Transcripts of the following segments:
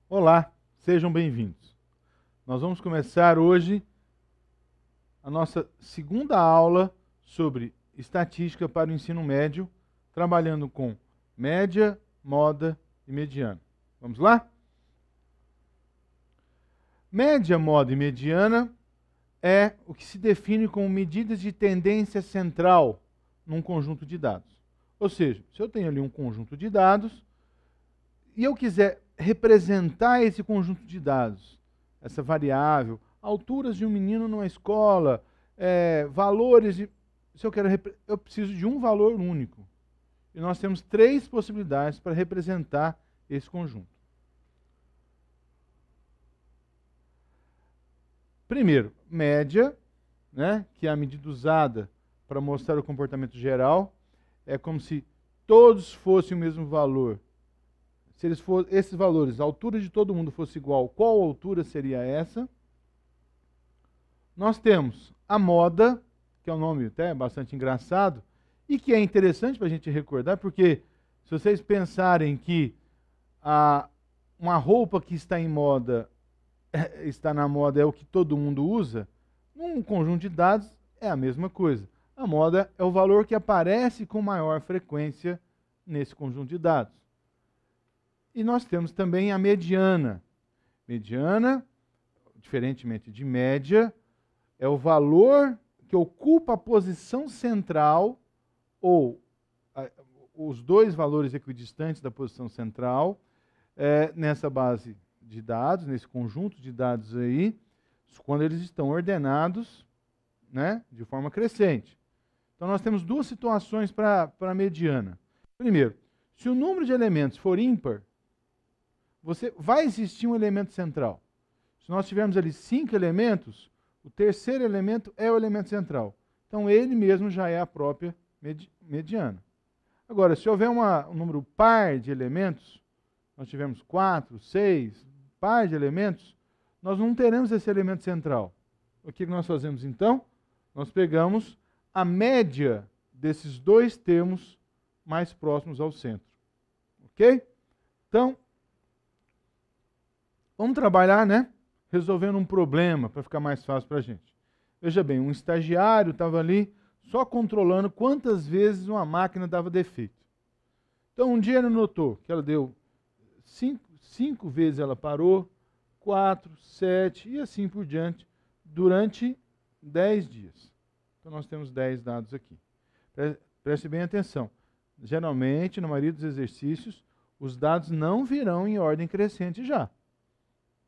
Olá, sejam bem-vindos. Nós vamos começar hoje a nossa segunda aula sobre estatística para o ensino médio, trabalhando com média, moda e mediana. Vamos lá? Média, moda e mediana é o que se define como medidas de tendência central num conjunto de dados. Ou seja, se eu tenho ali um conjunto de dados e eu quiser representar esse conjunto de dados, essa variável, alturas de um menino numa escola, valores de... eu preciso de um valor único. E nós temos três possibilidades para representar esse conjunto. Primeiro, média, né, que é a medida usada para mostrar o comportamento geral. É como se todos fossem o mesmo valor. Se esses valores, a altura de todo mundo fosse igual, qual altura seria essa? Nós temos a moda, que é um nome até bastante engraçado, e que é interessante para a gente recordar, porque se vocês pensarem que uma roupa que está em moda, está na moda é o que todo mundo usa, num conjunto de dados é a mesma coisa. A moda é o valor que aparece com maior frequência nesse conjunto de dados. E nós temos também a mediana. Mediana, diferentemente de média, é o valor que ocupa a posição central, ou os dois valores equidistantes da posição central, nessa base de dados, nesse conjunto de dados aí, quando eles estão ordenados, né, de forma crescente. Então nós temos duas situações para a mediana. Primeiro, se o número de elementos for ímpar, vai existir um elemento central. Se nós tivermos ali 5 elementos, o terceiro elemento é o elemento central. Então ele mesmo já é a própria mediana. Agora, se houver um número par de elementos, nós tivermos 4, 6, par de elementos, nós não teremos esse elemento central. O que nós fazemos então? Nós pegamos a média desses dois termos mais próximos ao centro. Ok? Então, vamos trabalhar, né? Resolvendo um problema para ficar mais fácil para a gente. Veja bem, um estagiário estava ali só controlando quantas vezes uma máquina dava defeito. Então, um dia ele notou que ela deu 5 vezes ela parou, 4, 7 e assim por diante, durante 10 dias. Então, nós temos 10 dados aqui. Preste bem atenção. Geralmente, na maioria dos exercícios, os dados não virão em ordem crescente já.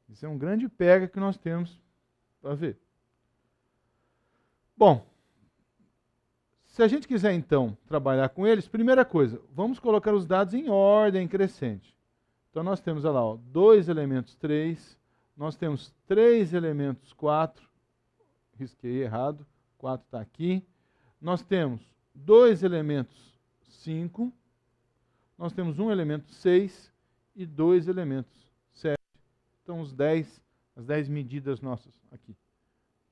Isso é um grande pega que nós temos para ver. Bom, se a gente quiser então trabalhar com eles, primeira coisa, vamos colocar os dados em ordem crescente. Então nós temos, olha lá, 2 elementos 3, nós temos 3 elementos 4, risquei errado, 4 está aqui. Nós temos 2 elementos 5, nós temos um elemento 6 e 2 elementos 7. Então as 10 medidas nossas aqui.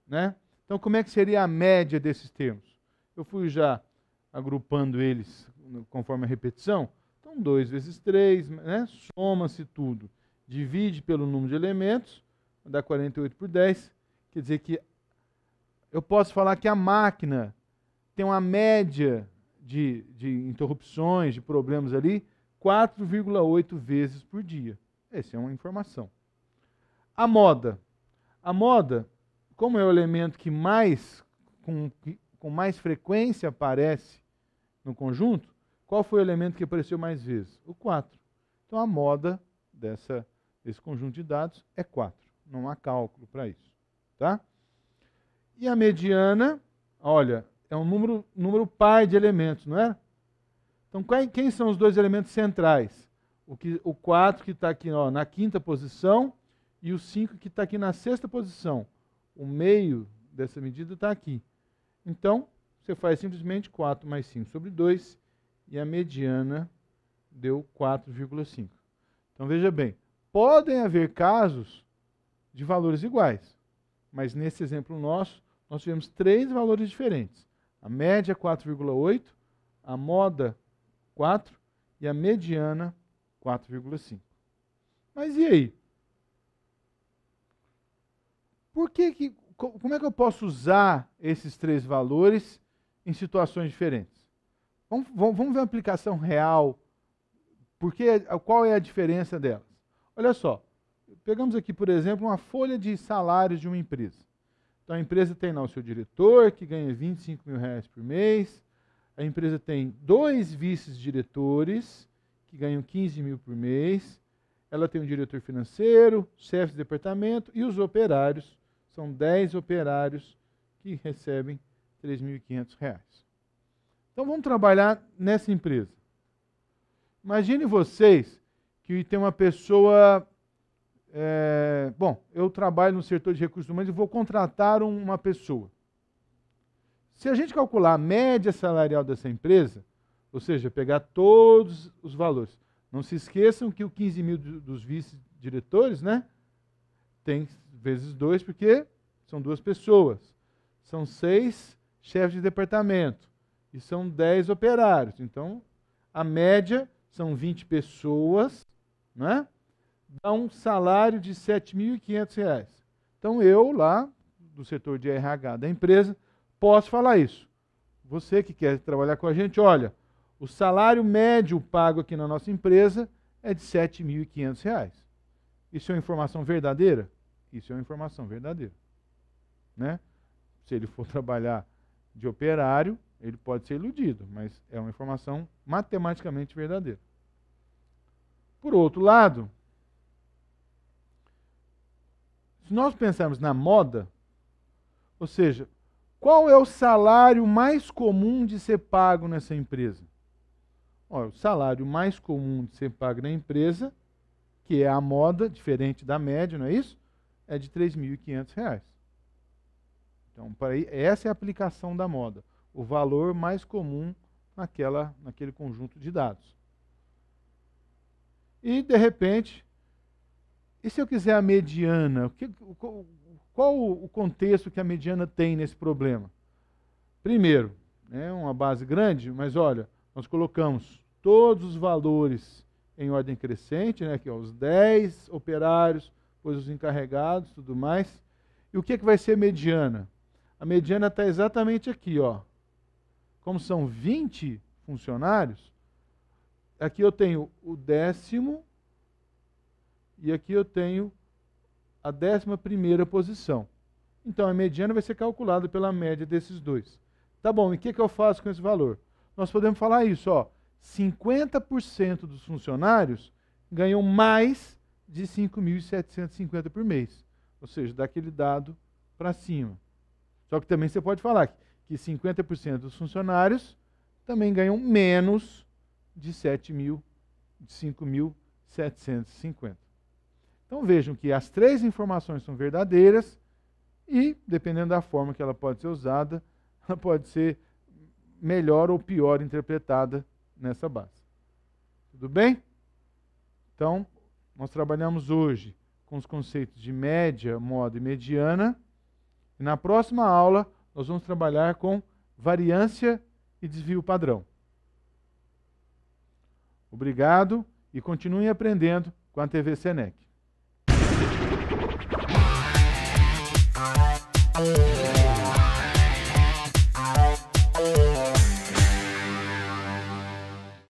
Né? Então como é que seria a média desses termos? Eu fui já agrupando eles conforme a repetição. Então 2 vezes 3, né? Soma-se tudo. Divide pelo número de elementos, dá 48 por 10. Quer dizer que eu posso falar que a máquina tem uma média de interrupções, de problemas ali, 4,8 vezes por dia. Essa é uma informação. A moda. A moda, como é o elemento que com mais frequência aparece no conjunto, qual foi o elemento que apareceu mais vezes? O 4. Então a moda desse conjunto de dados é 4. Não há cálculo para isso. Tá? E a mediana, olha, é um número par de elementos, não é? Então quem são os dois elementos centrais? O 4 que está aqui na 5ª posição e o 5 que está aqui na 6ª posição. O meio dessa medida está aqui. Então, você faz simplesmente 4 mais 5 sobre 2 e a mediana deu 4,5. Então, veja bem, podem haver casos de valores iguais, mas nesse exemplo nosso, nós tivemos 3 valores diferentes. A média 4,8, a moda 4 e a mediana 4,5. Mas e aí? Como é que eu posso usar esses três valores em situações diferentes? Vamos ver uma aplicação real. Qual é a diferença delas? Olha só, pegamos aqui, por exemplo, uma folha de salários de uma empresa. Então a empresa tem lá o seu diretor, que ganha R$ 25.000 por mês. A empresa tem 2 vice-diretores, que ganham 15 mil por mês. Ela tem um diretor financeiro, chefe de departamento e os operários. São 10 operários que recebem R$ 3.500. Então vamos trabalhar nessa empresa. Imagine vocês que tem uma pessoa... bom, eu trabalho no setor de recursos humanos e vou contratar uma pessoa. Se a gente calcular a média salarial dessa empresa, ou seja, pegar todos os valores, não se esqueçam que o 15 mil dos vice-diretores, né, tem vezes 2, porque são 2 pessoas. São 6 chefes de departamento e são 10 operários. Então, a média são 20 pessoas, né? Dá um salário de R$ 7.500. Então, eu lá, do setor de RH da empresa, posso falar isso. Você que quer trabalhar com a gente, olha, o salário médio pago aqui na nossa empresa é de R$ 7.500. Isso é uma informação verdadeira? Isso é uma informação verdadeira. Né? Se ele for trabalhar de operário, ele pode ser iludido, mas é uma informação matematicamente verdadeira. Por outro lado, se nós pensarmos na moda, ou seja, qual é o salário mais comum de ser pago nessa empresa? Olha, o salário mais comum de ser pago na empresa, que é a moda, diferente da média, não é isso? É de R$ 3.500. Então, essa é a aplicação da moda, o valor mais comum naquele conjunto de dados. E, de repente, e se eu quiser a mediana? Qual o contexto que a mediana tem nesse problema? Primeiro, é uma base grande, mas olha, nós colocamos todos os valores em ordem crescente, né, aqui, ó, os 10 operários, depois os encarregados, tudo mais. E o que vai ser mediana? A mediana está exatamente aqui, ó. Como são 20 funcionários, aqui eu tenho o 10º e aqui eu tenho a 11ª posição. Então a mediana vai ser calculada pela média desses dois. Tá bom, e o que eu faço com esse valor? Nós podemos falar isso, ó. 50% dos funcionários ganham mais de 5.750 por mês. Ou seja, dá aquele dado para cima. Só que também você pode falar que 50% dos funcionários também ganham menos de 5.750. Então vejam que as 3 informações são verdadeiras e, dependendo da forma que ela pode ser usada, ela pode ser melhor ou pior interpretada nessa base. Tudo bem? Então, nós trabalhamos hoje com os conceitos de média, moda e mediana. E na próxima aula, nós vamos trabalhar com variância e desvio padrão. Obrigado e continuem aprendendo com a TV Senec.